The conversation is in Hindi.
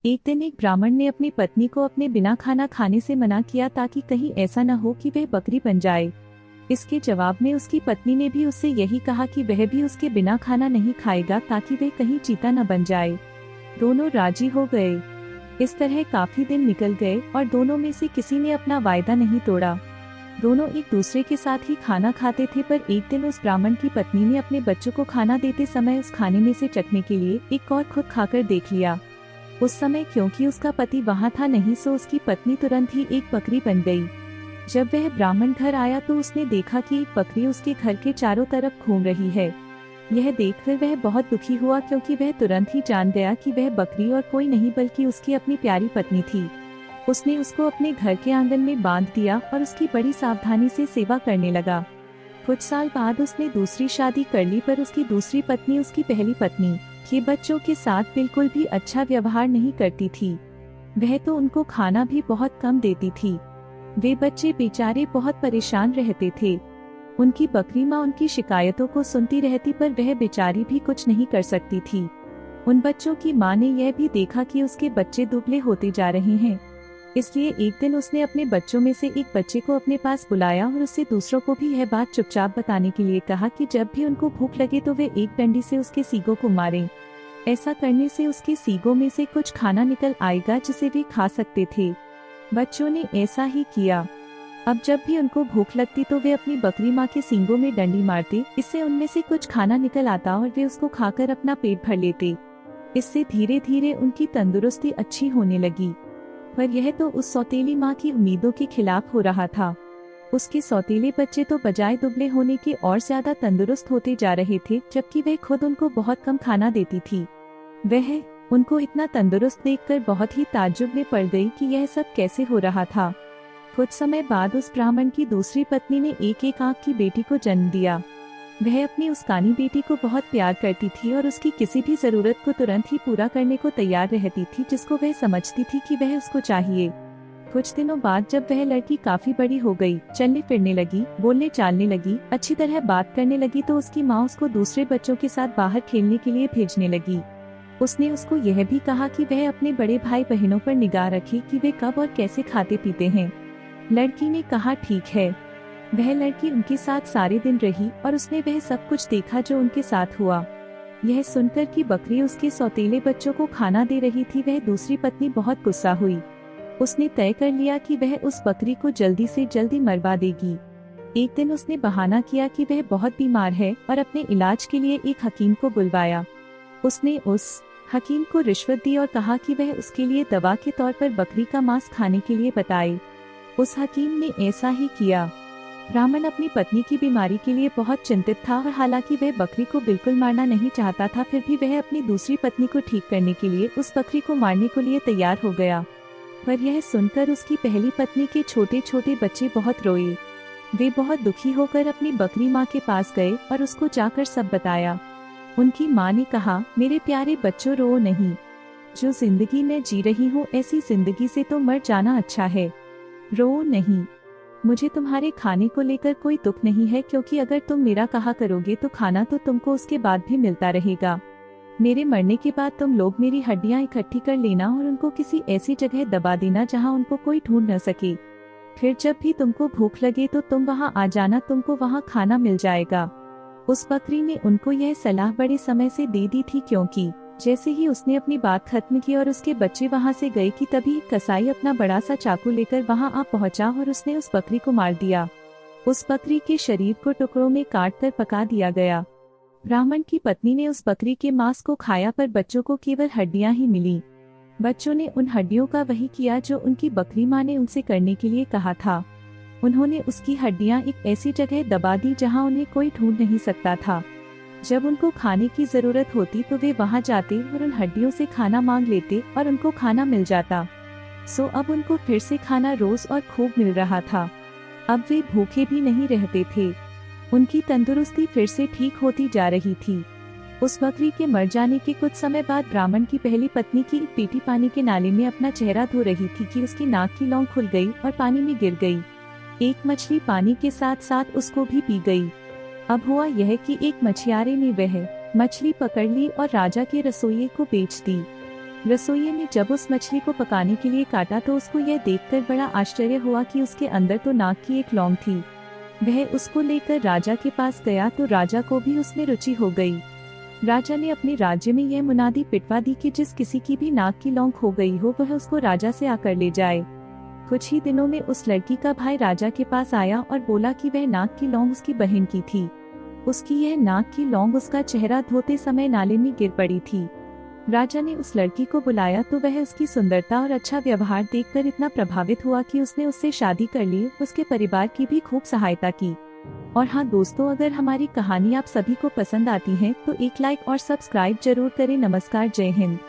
एक दिन एक ब्राह्मण ने अपनी पत्नी को अपने बिना खाना खाने से मना किया ताकि कहीं ऐसा न हो कि वह बकरी बन जाए। इसके जवाब में उसकी पत्नी ने भी उससे यही कहा कि वह भी उसके बिना खाना नहीं खाएगा ताकि वह कहीं चीता न बन जाए। दोनों राजी हो गए। इस तरह काफी दिन निकल गए और दोनों में से किसी ने अपना वायदा नहीं तोड़ा। दोनों एक दूसरे के साथ ही खाना खाते थे, पर एक दिन उस ब्राह्मण की पत्नी ने अपने बच्चों को खाना देते समय उस खाने में से चखने के लिए एक और खुद खाकर देख लिया। उस समय क्योंकि उसका पति वहाँ था नहीं, सो उसकी पत्नी तुरंत ही एक बकरी बन गई। जब वह ब्राह्मण घर आया तो उसने देखा कि एक बकरी उसके घर के चारों तरफ घूम रही है। यह देखकर वह बहुत दुखी हुआ, क्योंकि वह तुरंत ही जान गया कि वह बकरी और कोई नहीं बल्कि उसकी अपनी प्यारी पत्नी थी। उसने उसको अपने घर के आंगन में बांध दिया और उसकी बड़ी सावधानी से सेवा करने लगा। कुछ साल बाद उसने दूसरी शादी कर ली, पर उसकी दूसरी पत्नी उसकी पहली पत्नी के बच्चों के साथ बिल्कुल भी अच्छा व्यवहार नहीं करती थी। वह तो उनको खाना भी बहुत कम देती थी। वे बच्चे बेचारे बहुत परेशान रहते थे। उनकी बकरी माँ उनकी शिकायतों को सुनती रहती, पर वह बेचारी भी कुछ नहीं कर सकती थी। उन बच्चों की माँ ने यह भी देखा कि उसके बच्चे दुबले होते जा रहे हैं, इसलिए एक दिन उसने अपने बच्चों में से एक बच्चे को अपने पास बुलाया और उससे दूसरों को भी यह बात चुपचाप बताने के लिए कहा कि जब भी उनको भूख लगे तो वे एक डंडी से उसके सींगों को मारें। ऐसा करने से उसके सींगों में से कुछ खाना निकल आएगा जिसे वे खा सकते थे। बच्चों ने ऐसा ही किया। अब जब भी उनको भूख लगती तो वे अपनी बकरी माँ के सींगों में डंडी मारते, इससे उनमें से कुछ खाना निकल आता और वे उसको खाकर अपना पेट भर लेते। इससे धीरे धीरे उनकी तंदुरुस्ती अच्छी होने लगी। पर यह तो उस सौतेली माँ की उम्मीदों के खिलाफ हो रहा था। उसके सौतेले बच्चे तो बजाय दुबले होने के और ज्यादा तंदुरुस्त होते जा रहे थे, जबकि वह खुद उनको बहुत कम खाना देती थी। वह उनको इतना तंदुरुस्त देखकर बहुत ही ताज्जुब में पड़ गई कि यह सब कैसे हो रहा था। कुछ समय बाद उस ब्राह्मण की दूसरी पत्नी ने एक आंख की बेटी को जन्म दिया। वह अपनी उस कानी बेटी को बहुत प्यार करती थी और उसकी किसी भी जरूरत को तुरंत ही पूरा करने को तैयार रहती थी, जिसको वह समझती थी कि वह उसको चाहिए। कुछ दिनों बाद जब वह लड़की काफी बड़ी हो गई, चलने फिरने लगी, बोलने चालने लगी, अच्छी तरह बात करने लगी, तो उसकी माँ उसको दूसरे बच्चों के साथ बाहर खेलने के लिए भेजने लगी। उसने उसको यह भी कहा कि वह अपने बड़े भाई बहनों पर निगाह रखे कि वे कब और कैसे खाते पीते हैं। लड़की ने कहा ठीक है। वह लड़की उनके साथ सारे दिन रही और उसने वह सब कुछ देखा जो उनके साथ हुआ। यह सुनकर कि बकरी उसके सौतेले बच्चों को खाना दे रही थी, वह दूसरी पत्नी बहुत गुस्सा हुई। उसने तय कर लिया कि वह उस बकरी को जल्दी से जल्दी मरवा देगी। एक दिन उसने बहाना किया कि वह बहुत बीमार है और अपने इलाज के लिए एक हकीम को बुलवाया। उसने उस हकीम को रिश्वत दी और कहा कि वह उसके लिए दवा के तौर पर बकरी का मांस खाने के लिए बताए। उस हकीम ने ऐसा ही किया। ब्राह्मण अपनी पत्नी की बीमारी के लिए बहुत चिंतित था और हालांकि वह बकरी को बिल्कुल मारना नहीं चाहता था, फिर भी वह अपनी दूसरी पत्नी को ठीक करने के लिए उस बकरी को मारने के लिए तैयार हो गया। पर यह सुनकर उसकी पहली पत्नी के छोटे छोटे बच्चे बहुत रोए। वे बहुत दुखी होकर अपनी बकरी माँ के पास गए और उसको जाकर सब बताया। उनकी माँ ने कहा, मेरे प्यारे बच्चों, रो नहीं। जो जिंदगी मैं जी रही हूँ ऐसी जिंदगी से तो मर जाना अच्छा है। रो नहीं। मुझे तुम्हारे खाने को लेकर कोई दुख नहीं है, क्योंकि अगर तुम मेरा कहा करोगे तो खाना तो तुमको उसके बाद भी मिलता रहेगा। मेरे मरने के बाद तुम लोग मेरी हड्डियां इकट्ठी कर लेना और उनको किसी ऐसी जगह दबा देना जहां उनको कोई ढूंढ न सके। फिर जब भी तुमको भूख लगे तो तुम वहां आ जाना, तुमको वहां खाना मिल जाएगा। उस बकरी ने उनको यह सलाह बड़े समय से दे दी थी, क्योंकि जैसे ही उसने अपनी बात खत्म की और उसके बच्चे वहां से गए कि तभी कसाई अपना बड़ा सा चाकू लेकर वहां आ पहुंचा और उसने उस बकरी को मार दिया। उस बकरी के शरीर को टुकड़ों में काट कर पका दिया गया। ब्राह्मण की पत्नी ने उस बकरी के मांस को खाया, पर बच्चों को केवल हड्डियां ही मिली। बच्चों ने उन हड्डियों का वही किया जो उनकी बकरी माँ ने उनसे करने के लिए कहा था। उन्होंने उसकी हड्डियां एक ऐसी जगह दबा दी जहाँ उन्हें कोई ढूंढ नहीं सकता था। जब उनको खाने की जरूरत होती तो वे वहां जाते और उन हड्डियों से खाना मांग लेते और उनको खाना मिल जाता। सो अब उनको फिर से खाना रोज और खूब मिल रहा था। अब वे भूखे भी नहीं रहते थे। उनकी तंदुरुस्ती फिर से ठीक होती जा रही थी। उस बकरी के मर जाने के कुछ समय बाद ब्राह्मण की पहली पत्नी की एक बेटी पानी के नाले में अपना चेहरा धो रही थी कि उसकी नाक की लौंग खुल गई और पानी में गिर गई। एक मछली पानी के साथ साथ उसको भी पी गई। अब हुआ यह कि एक मछियारे ने वह मछली पकड़ ली और राजा के रसोइये को बेच दी। रसोइये ने जब उस मछली को पकाने के लिए काटा तो उसको यह देखकर बड़ा आश्चर्य हुआ कि उसके अंदर तो नाग की एक लौंग थी। वह उसको लेकर राजा के पास गया तो राजा को भी उसमें रुचि हो गई। राजा ने अपने राज्य में यह मुनादी पिटवा दी कि जिस किसी की भी नाक की लौंग खो गई हो वह उसको राजा से आकर ले जाए। कुछ ही दिनों में उस लड़की का भाई राजा के पास आया और बोला कि वह नाक की लौंग उसकी बहन की थी। उसकी यह नाक की लौंग उसका चेहरा धोते समय नाले में गिर पड़ी थी। राजा ने उस लड़की को बुलाया तो वह उसकी सुंदरता और अच्छा व्यवहार देखकर इतना प्रभावित हुआ कि उसने उससे शादी कर ली। उसके परिवार की भी खूब सहायता की। और हाँ दोस्तों, अगर हमारी कहानी आप सभी को पसंद आती है तो एक लाइक और सब्सक्राइब जरूर करें। नमस्कार, जय हिंद।